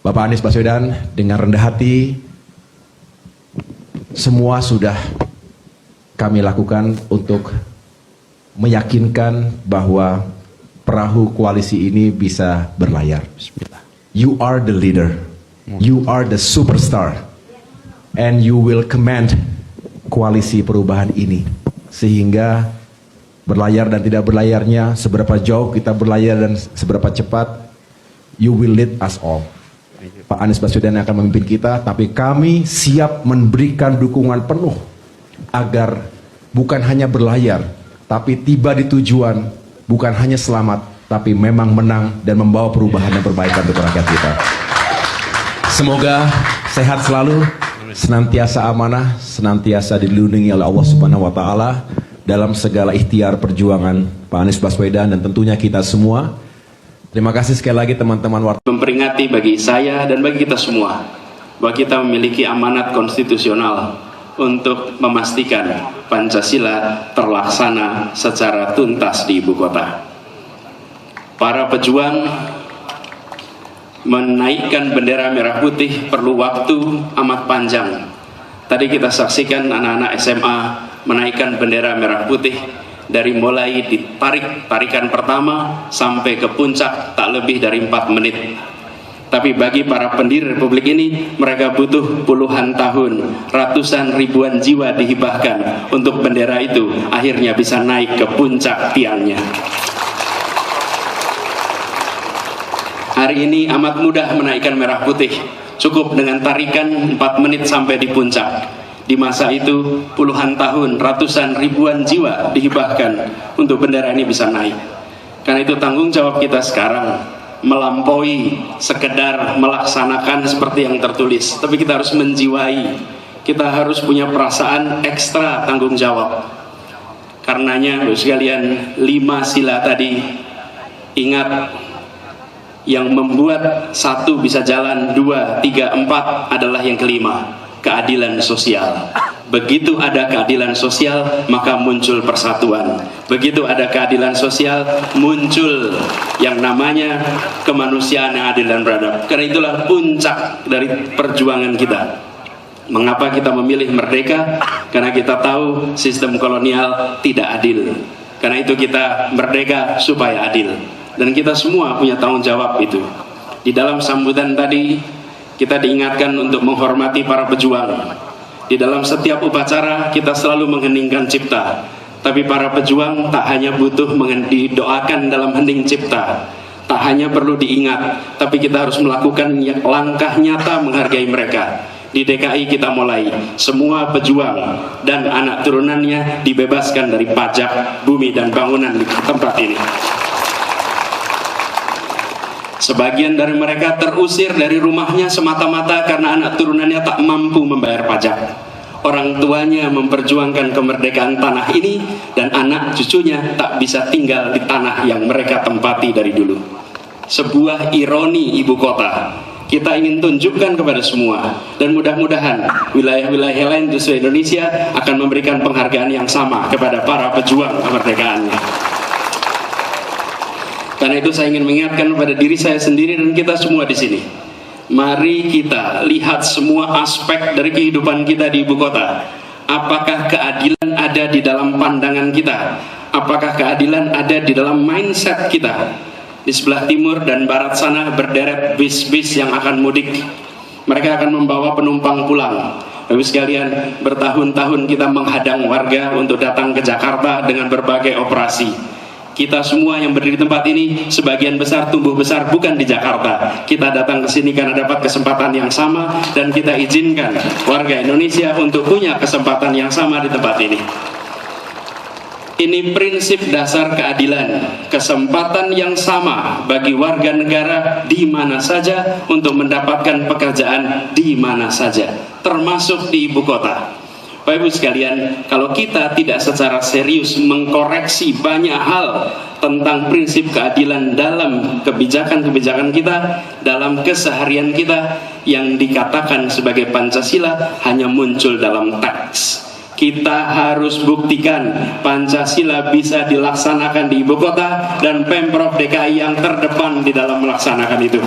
Bapak Anies Baswedan dengan rendah hati, semua sudah kami lakukan untuk meyakinkan bahwa perahu koalisi ini bisa berlayar. Bismillah. You are the leader, you are the superstar, and you will command koalisi perubahan ini. Sehingga berlayar dan tidak berlayarnya, seberapa jauh kita berlayar dan seberapa cepat, you will lead us all. Pak Anies Baswedan yang akan memimpin kita, tapi kami siap memberikan dukungan penuh agar bukan hanya berlayar, tapi tiba di tujuan, bukan hanya selamat, tapi memang menang dan membawa perubahan dan perbaikan untuk rakyat kita. Semoga sehat selalu, senantiasa amanah, senantiasa dilindungi oleh Allah Subhanahu wa Ta'ala dalam segala ikhtiar perjuangan Pak Anies Baswedan dan tentunya kita semua. Terima kasih sekali lagi teman-teman wartawan. Memperingati bagi saya dan bagi kita semua bahwa kita memiliki amanat konstitusional untuk memastikan Pancasila terlaksana secara tuntas di ibu kota. Para pejuang menaikkan bendera merah putih perlu waktu amat panjang. Tadi kita saksikan anak-anak SMA menaikkan bendera merah putih dari mulai tarikan pertama sampai ke puncak tak lebih dari 4 menit. Tapi bagi para pendiri republik ini, mereka butuh puluhan tahun, ratusan ribuan jiwa dihibahkan untuk bendera itu akhirnya bisa naik ke puncak tiangnya. Hari ini amat mudah menaikkan merah putih, cukup dengan tarikan 4 menit sampai di puncak. Di masa itu puluhan tahun, ratusan ribuan jiwa dihibahkan untuk bendera ini bisa naik. Karena itu tanggung jawab kita sekarang melampaui sekedar melaksanakan seperti yang tertulis, tapi kita harus menjiwai, kita harus punya perasaan ekstra tanggung jawab. Karenanya sekalian, 5 sila tadi, ingat, yang membuat 1 bisa jalan, 2, 3, 4 adalah yang kelima, keadilan sosial. Begitu ada keadilan sosial, maka muncul persatuan. Begitu ada keadilan sosial, muncul yang namanya kemanusiaan yang adil dan beradab. Karena itulah puncak dari perjuangan kita. Mengapa kita memilih merdeka? Karena kita tahu sistem kolonial tidak adil. Karena itu kita merdeka supaya adil. Dan kita semua punya tanggung jawab itu. Di dalam sambutan tadi, kita diingatkan untuk menghormati para pejuang. Di dalam setiap upacara kita selalu mengheningkan cipta. Tapi para pejuang tak hanya butuh didoakan dalam hening cipta, tak hanya perlu diingat, tapi kita harus melakukan langkah nyata menghargai mereka. Di DKI kita mulai, semua pejuang dan anak turunannya dibebaskan dari pajak bumi dan bangunan di tempat ini. Sebagian dari mereka terusir dari rumahnya semata-mata karena anak turunannya tak mampu membayar pajak. Orang tuanya memperjuangkan kemerdekaan tanah ini, dan anak cucunya tak bisa tinggal di tanah yang mereka tempati dari dulu. Sebuah ironi ibu kota. Kita ingin tunjukkan kepada semua, dan mudah-mudahan wilayah-wilayah lain di seluruh Indonesia akan memberikan penghargaan yang sama kepada para pejuang kemerdekaannya. Karena itu saya ingin mengingatkan kepada diri saya sendiri dan kita semua di sini. Mari kita lihat semua aspek dari kehidupan kita di ibu kota. Apakah keadilan ada di dalam pandangan kita? Apakah keadilan ada di dalam mindset kita? Di sebelah timur dan barat sana berderet bis-bis yang akan mudik. Mereka akan membawa penumpang pulang. Bapak sekalian, bertahun-tahun kita menghadang warga untuk datang ke Jakarta dengan berbagai operasi. Kita semua yang berdiri di tempat ini, sebagian besar tumbuh besar bukan di Jakarta. Kita datang ke sini karena dapat kesempatan yang sama, dan kita izinkan warga Indonesia untuk punya kesempatan yang sama di tempat ini. Ini prinsip dasar keadilan, kesempatan yang sama bagi warga negara di mana saja untuk mendapatkan pekerjaan di mana saja, termasuk di ibu kota. Bapak Ibu sekalian, kalau kita tidak secara serius mengkoreksi banyak hal tentang prinsip keadilan dalam kebijakan-kebijakan kita, dalam keseharian kita, yang dikatakan sebagai Pancasila hanya muncul dalam teks. Kita harus buktikan Pancasila bisa dilaksanakan di ibu kota, dan Pemprov DKI yang terdepan di dalam melaksanakan itu.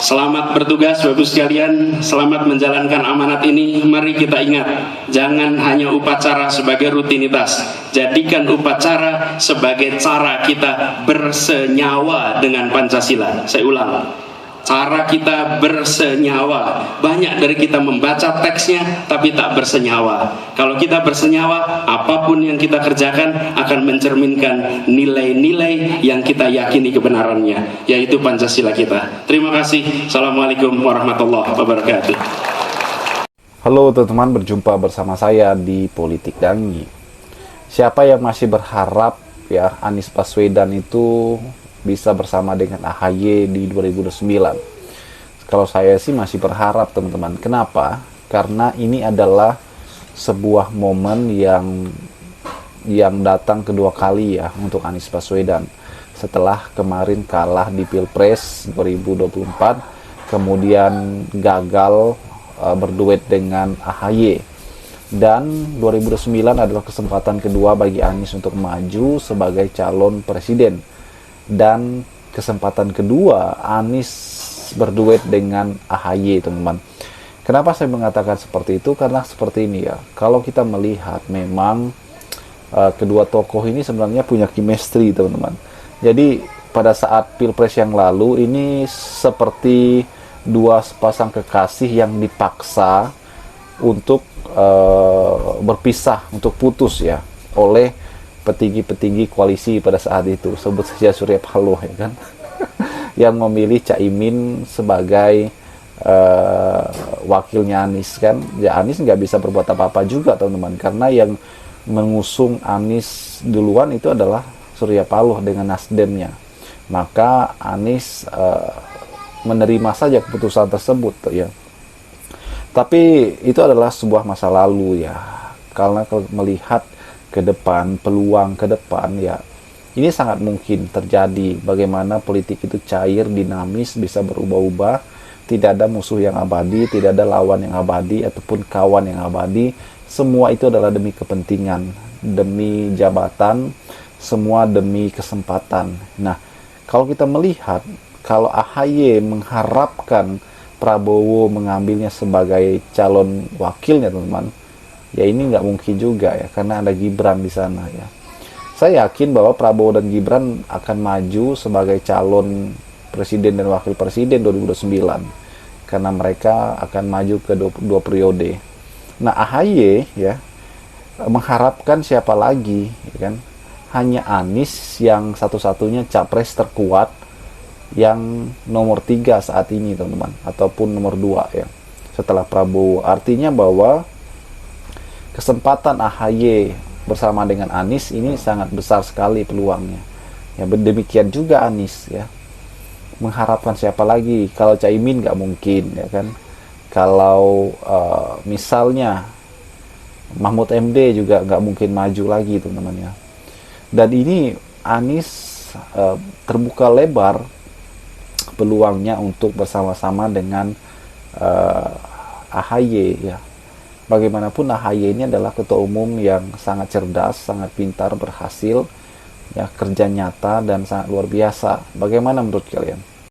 Selamat bertugas Bapak Ibu sekalian, selamat menjalankan amanat ini. Mari kita ingat, jangan hanya upacara sebagai rutinitas, jadikan upacara sebagai cara kita bersenyawa dengan Pancasila. Saya ulang, cara kita bersenyawa. Banyak dari kita membaca teksnya tapi tak bersenyawa. Kalau kita bersenyawa, apapun yang kita kerjakan akan mencerminkan nilai-nilai yang kita yakini kebenarannya, yaitu Pancasila kita. Terima kasih. Assalamualaikum warahmatullahi wabarakatuh. Halo teman-teman, berjumpa bersama saya di Politik Danggi. Siapa yang masih berharap ya Anies Baswedan itu bisa bersama dengan AHY di 2009? Kalau saya sih masih berharap, teman-teman. Kenapa? Karena ini adalah sebuah momen yang datang kedua kali ya untuk Anies Baswedan. Setelah kemarin kalah di Pilpres 2024, kemudian gagal berduet dengan AHY. Dan 2009 adalah kesempatan kedua bagi Anies untuk maju sebagai calon presiden. Dan kesempatan kedua Anies berduet dengan AHY, teman-teman. Kenapa saya mengatakan seperti itu? Karena seperti ini ya, kalau kita melihat memang kedua tokoh ini sebenarnya punya chemistry, teman-teman. Jadi pada saat Pilpres yang lalu ini seperti dua sepasang kekasih yang dipaksa untuk berpisah, untuk putus ya, oleh petinggi-petinggi koalisi pada saat itu. Sebut saja Surya Paloh ya kan, yang memilih Caimin sebagai wakilnya Anies kan. Ya Anies nggak bisa berbuat apa-apa juga, teman-teman, karena yang mengusung Anies duluan itu adalah Surya Paloh dengan Nasdemnya. Maka Anies menerima saja keputusan tersebut ya. Tapi itu adalah sebuah masa lalu ya. Karena kalau melihat ke depan, peluang ke depan ya, ini sangat mungkin terjadi. Bagaimana politik itu cair, dinamis, bisa berubah-ubah. Tidak ada musuh yang abadi, tidak ada lawan yang abadi ataupun kawan yang abadi. Semua itu adalah demi kepentingan, demi jabatan, semua demi kesempatan. Nah, kalau kita melihat, kalau AHY mengharapkan Prabowo mengambilnya sebagai calon wakilnya, teman-teman, ya ini nggak mungkin juga ya, karena ada Gibran di sana ya. Saya yakin bahwa Prabowo dan Gibran akan maju sebagai calon presiden dan wakil presiden 2029, karena mereka akan maju ke dua periode. Nah, AHY ya mengharapkan siapa lagi ya kan? Hanya Anies yang satu-satunya capres terkuat yang nomor 3 saat ini, teman-teman, ataupun nomor 2 ya setelah Prabowo. Artinya bahwa kesempatan AHY bersama dengan Anies ini sangat besar sekali peluangnya. Ya, demikian juga Anies ya. Mengharapkan siapa lagi? Kalau Caimin nggak mungkin ya kan. Kalau misalnya Mahfud MD juga nggak mungkin maju lagi, teman-teman ya. Dan ini Anies terbuka lebar peluangnya untuk bersama-sama dengan AHY ya. Bagaimanapun AHY ini adalah ketua umum yang sangat cerdas, sangat pintar, berhasil, ya, kerja nyata dan sangat luar biasa. Bagaimana menurut kalian?